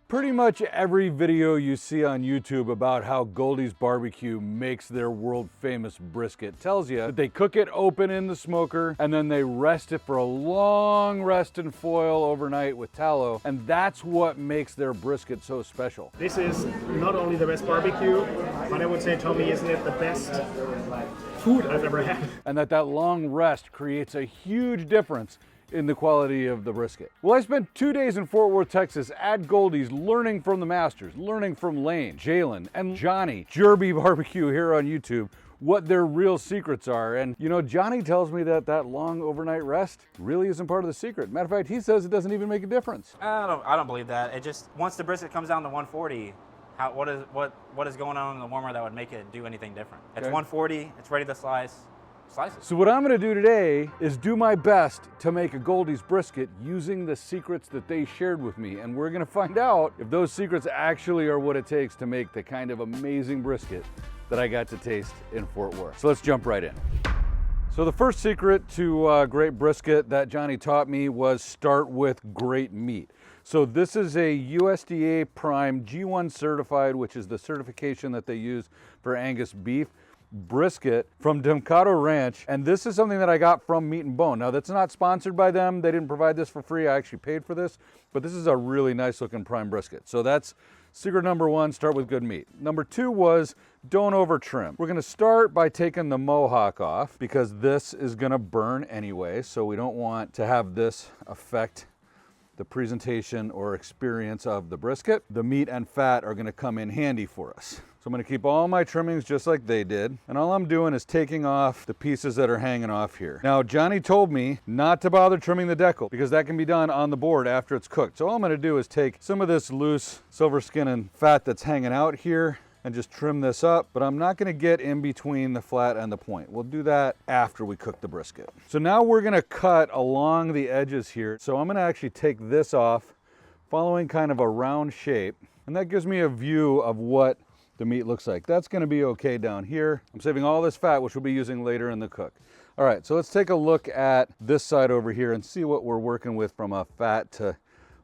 Pretty much every video you see on YouTube about how Goldee's Barbecue makes their world famous brisket tells you that they cook it open in the smoker and then they rest it for a long rest in foil overnight with tallow, and that's what makes their brisket so special. This is not only the best barbecue, but I would say, Tommy, isn't it the best food I've ever had? And that long rest creates a huge difference in the quality of the brisket. Well, I spent 2 days in Fort Worth, Texas at Goldee's learning from the masters, learning from Lane, Jalen, and Johnny, Jirby Barbecue here on YouTube, what their real secrets are. And you know, Johnny tells me that long overnight rest really isn't part of the secret. Matter of fact, he says it doesn't even make a difference. I don't believe that. It just, once the brisket comes down to 140, what is going on in the warmer that would make it do anything different? It's 140, it's ready to slice. Slices. So what I'm gonna do today is do my best to make a Goldee's brisket using the secrets that they shared with me. And we're gonna find out if those secrets actually are what it takes to make the kind of amazing brisket that I got to taste in Fort Worth. So let's jump right in. So the first secret to great brisket that Johnny taught me was start with great meat. So this is a USDA Prime G1 certified, which is the certification that they use for Angus beef brisket from Demcado Ranch, and this is something that I got from Meat and Bone. Now that's not sponsored by them, they didn't provide this for free, I actually paid for this, but this is a really nice looking prime brisket. So that's secret number one, start with good meat. Number two was don't over trim. We're gonna start by taking the mohawk off because this is gonna burn anyway, so we don't want to have this affect the presentation or experience of the brisket. The meat and fat are gonna come in handy for us. So I'm gonna keep all my trimmings just like they did. And all I'm doing is taking off the pieces that are hanging off here. Now, Johnny told me not to bother trimming the decal because that can be done on the board after it's cooked. So all I'm gonna do is take some of this loose silver skin and fat that's hanging out here and just trim this up, but I'm not gonna get in between the flat and the point. We'll do that after we cook the brisket. So now we're gonna cut along the edges here. So I'm gonna actually take this off, following kind of a round shape, and that gives me a view of what the meat looks like. That's gonna be okay down here. I'm saving all this fat, which we'll be using later in the cook. All right, so let's take a look at this side over here and see what we're working with from a fat to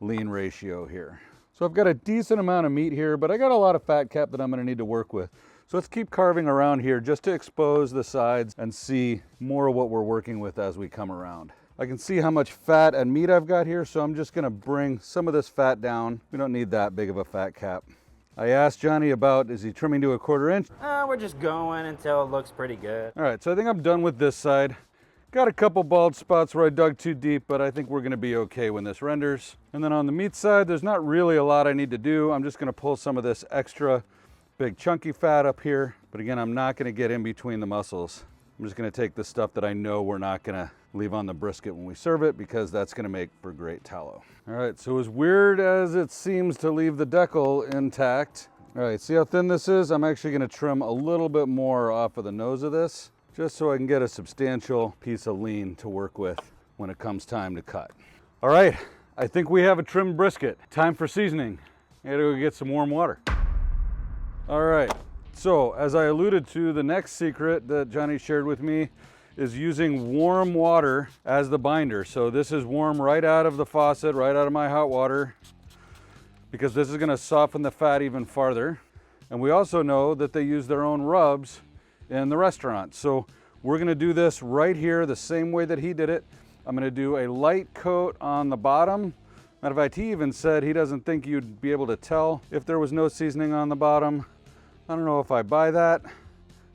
lean ratio here. So I've got a decent amount of meat here, but I got a lot of fat cap that I'm gonna need to work with. So let's keep carving around here just to expose the sides and see more of what we're working with as we come around. I can see how much fat and meat I've got here, so I'm just gonna bring some of this fat down. We don't need that big of a fat cap. I asked Johnny about, is he trimming to a 1/4 inch? We're just going until it looks pretty good. All right, so I think I'm done with this side. Got a couple bald spots where I dug too deep, but I think we're gonna be okay when this renders. And then on the meat side, there's not really a lot I need to do. I'm just gonna pull some of this extra big chunky fat up here. But again, I'm not gonna get in between the muscles. I'm just gonna take the stuff that I know we're not gonna leave on the brisket when we serve it because that's gonna make for great tallow. All right, so as weird as it seems to leave the decal intact, all right, see how thin this is? I'm actually gonna trim a little bit more off of the nose of this just so I can get a substantial piece of lean to work with when it comes time to cut. All right, I think we have a trimmed brisket. Time for seasoning. I gotta go get some warm water. All right, so as I alluded to, the next secret that Johnny shared with me is using warm water as the binder. So this is warm right out of the faucet, right out of my hot water, because this is gonna soften the fat even farther. And we also know that they use their own rubs in the restaurant. So we're gonna do this right here the same way that he did it. I'm gonna do a light coat on the bottom. Matter of fact, he even said he doesn't think you'd be able to tell if there was no seasoning on the bottom. I don't know if I buy that.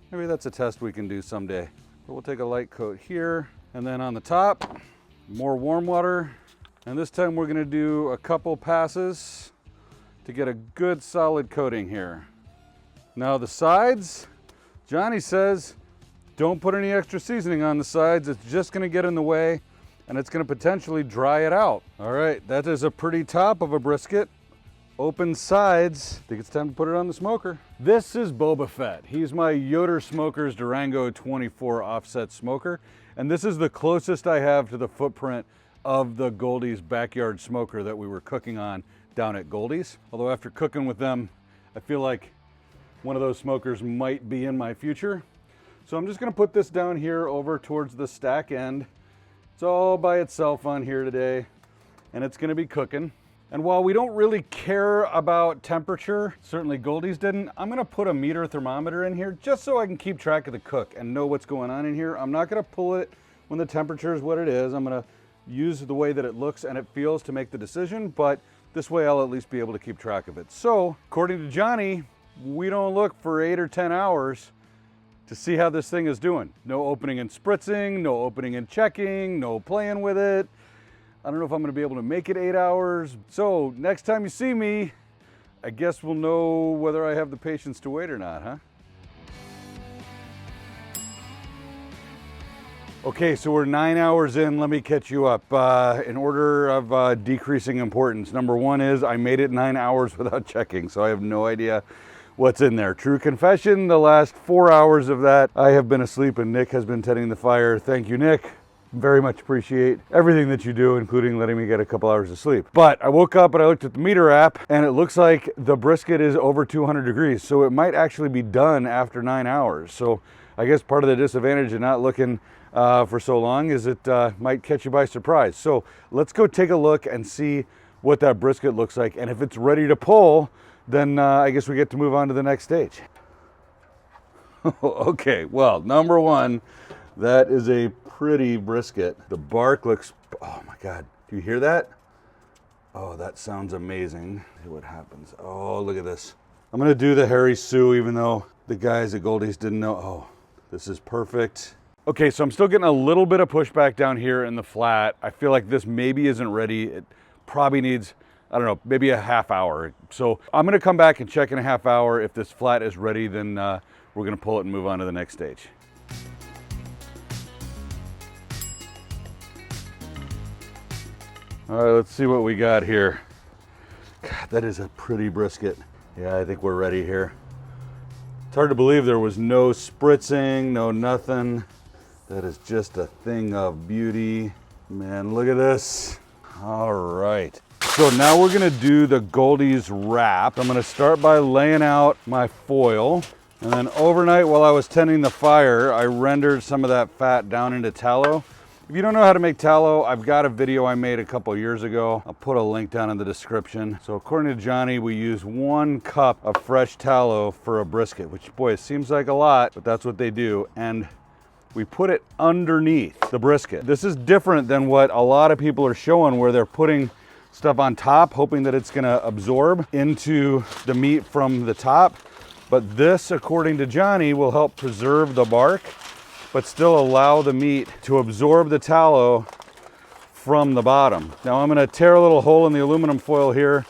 Maybe that's a test we can do someday. But we'll take a light coat here, and then on the top, more warm water. And this time we're gonna do a couple passes to get a good solid coating here. Now the sides, Johnny says, don't put any extra seasoning on the sides. It's just gonna get in the way and it's gonna potentially dry it out. All right, that is a pretty top of a brisket. Open sides. I think it's time to put it on the smoker. This is Boba Fett. He's my Yoder Smokers Durango 24 offset smoker. And this is the closest I have to the footprint of the Goldee's backyard smoker that we were cooking on down at Goldee's. Although after cooking with them, I feel like one of those smokers might be in my future. So I'm just gonna put this down here over towards the stack end. It's all by itself on here today, and it's gonna be cooking. And while we don't really care about temperature, certainly Goldee's didn't, I'm gonna put a meter thermometer in here just so I can keep track of the cook and know what's going on in here. I'm not gonna pull it when the temperature is what it is. I'm gonna use the way that it looks and it feels to make the decision, but this way I'll at least be able to keep track of it. So, according to Johnny, we don't look for 8 or 10 hours to see how this thing is doing. No opening and spritzing, no opening and checking, no playing with it. I don't know if I'm gonna be able to make it 8 hours. So next time you see me, I guess we'll know whether I have the patience to wait or not, huh? Okay, so we're 9 hours in. Let me catch you up. In order of decreasing importance, number one is I made it 9 hours without checking, so I have no idea what's in there. True confession, the last 4 hours of that, I have been asleep and Nick has been tending the fire. Thank you, Nick. Very much appreciate everything that you do, including letting me get a couple hours of sleep. But I woke up and I looked at the meter app and it looks like the brisket is over 200 degrees. So it might actually be done after 9 hours. So I guess part of the disadvantage of not looking for so long is it might catch you by surprise. So let's go take a look and see what that brisket looks like. And if it's ready to pull, then I guess we get to move on to the next stage. Okay, well, number one, that is a pretty brisket. The bark looks, oh my God, do you hear that? Oh, that sounds amazing. See what happens. Oh, look at this. I'm gonna do the Harry Sue, even though the guys at Goldee's didn't know. Oh, this is perfect. Okay, so I'm still getting a little bit of pushback down here in the flat. I feel like this maybe isn't ready. It probably needs, I don't know, maybe a half hour. So I'm gonna come back and check in a half hour. If this flat is ready, then we're gonna pull it and move on to the next stage. All right, let's see what we got here. God, that is a pretty brisket. Yeah, I think we're ready here. It's hard to believe there was no spritzing, no nothing. That is just a thing of beauty. Man, look at this. All right. So now we're gonna do the Goldee's wrap. I'm gonna start by laying out my foil. And then overnight while I was tending the fire, I rendered some of that fat down into tallow. If you don't know how to make tallow, I've got a video I made a couple years ago. I'll put a link down in the description. So according to Johnny, we use 1 cup of fresh tallow for a brisket, which boy, it seems like a lot, but that's what they do. And we put it underneath the brisket. This is different than what a lot of people are showing where they're putting stuff on top, hoping that it's gonna absorb into the meat from the top. But this, according to Johnny, will help preserve the bark, but still allow the meat to absorb the tallow from the bottom. Now I'm gonna tear a little hole in the aluminum foil here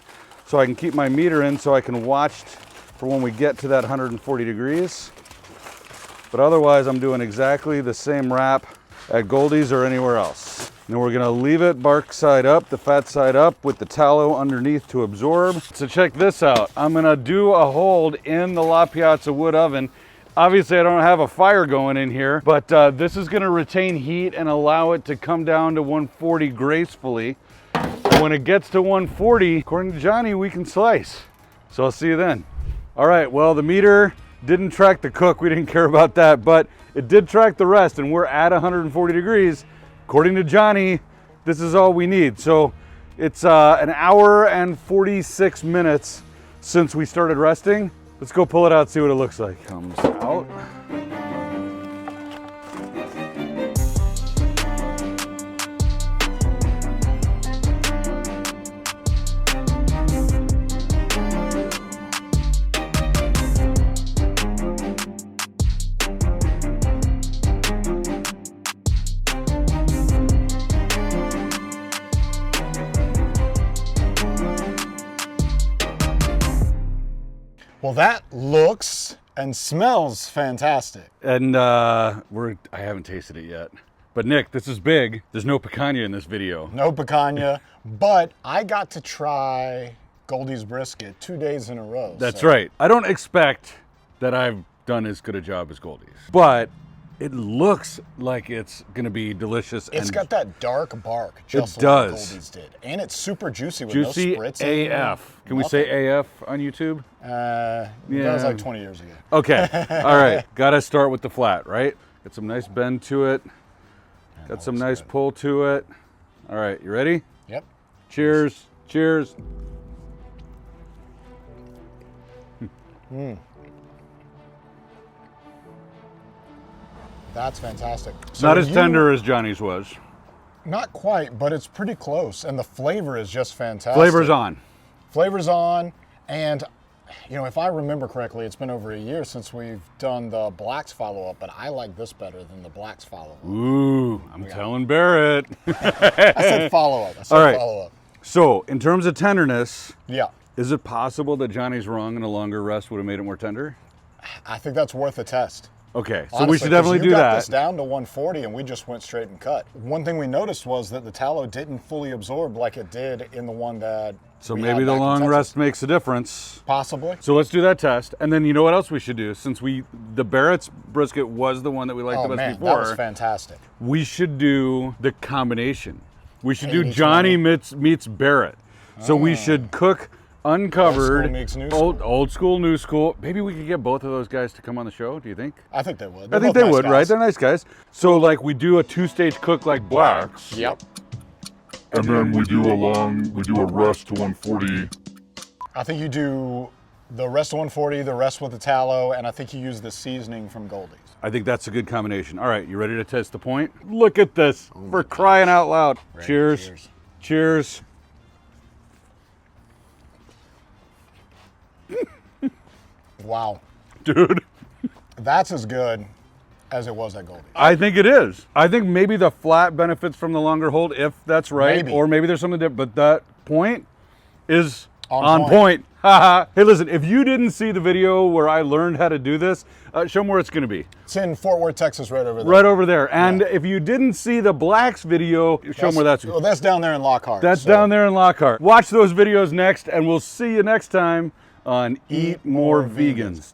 so I can keep my meter in so I can watch for when we get to that 140 degrees. But otherwise I'm doing exactly the same wrap at Goldee's or anywhere else. And we're gonna leave it bark side up, the fat side up, with the tallow underneath to absorb. So check this out. I'm gonna do a hold in the La Piazza wood oven. Obviously I don't have a fire going in here, but this is gonna retain heat and allow it to come down to 140 gracefully. And when it gets to 140, according to Johnny, we can slice. So I'll see you then. All right, well, the meter didn't track the cook. We didn't care about that, but it did track the rest and we're at 140 degrees. According to Johnny, this is all we need. So it's an hour and 46 minutes since we started resting. Let's go pull it out, see what it looks like. Comes out. Well, that looks and smells fantastic. And I haven't tasted it yet. But Nick, this is big. There's no picanha in this video. No picanha, but I got to try Goldee's brisket 2 days in a row. That's right. I don't expect that I've done as good a job as Goldee's, but it looks like it's gonna be delicious. It's got that dark bark, just it like does. Goldee's did. And it's super juicy with Juicy no spritzing. AF. Can we say AF on YouTube? That was like 20 years ago. Okay, all right. Gotta start with the flat, right? Got some nice bend to it. Got some nice pull to it. All right, you ready? Yep. Cheers. Cheers. That's fantastic. So Not as tender as Johnny's was. Not quite, but it's pretty close. And the flavor is just fantastic. Flavor's on. Flavor's on. And, you know, if I remember correctly, it's been over a year since we've done the Black's follow-up, but I like this better than the Black's follow-up. Ooh, I'm telling Barrett. I said follow-up. I said All right. follow-up. So, in terms of tenderness, Yeah. is it possible that Johnny's wrong and a longer rest would have made it more tender? I think that's worth a test. Okay, so Honestly, we should definitely 'cause do you got that. this down to 140 and we just went straight and cut. One thing we noticed was that the tallow didn't fully absorb like it did in the one that So we maybe had the back in long Texas. rest makes a difference. Possibly. So let's do that test. And then you know what else we should do? Since the Barrett's brisket was the one that we liked Oh the best man, before, that was fantastic. we should do the combination. We should do 80-20. Johnny meets Barrett. So we should cook uncovered, Old school meets new old school, new school. Maybe we could get both of those guys to come on the show. Do you think? I think they would. I They're think both they nice would, guys. right? They're nice guys. So like we do a 2-stage cook like Black's. Yep. And then we do a rest to 140. I think you do the rest of 140, the rest with the tallow, and I think you use the seasoning from Goldee's. I think that's a good combination. All right, you ready to test the point? Look at this. For crying out loud. Right, Cheers. cheers. Cheers. Wow. Dude. That's as good as it was at Goldee's. I think it is. I think maybe the flat benefits from the longer hold, if that's right. Maybe. Or maybe there's something different. But that point is On on point. point. Haha. Hey, listen, if you didn't see the video where I learned how to do this, show them where it's going to be. It's in Fort Worth, Texas, right over there. Right over there. And if you didn't see the Black's video, show them where that's Well, that's down there in Lockhart. That's so- down there in Lockhart. Watch those videos next, and we'll see you next time on Eat More Vegans.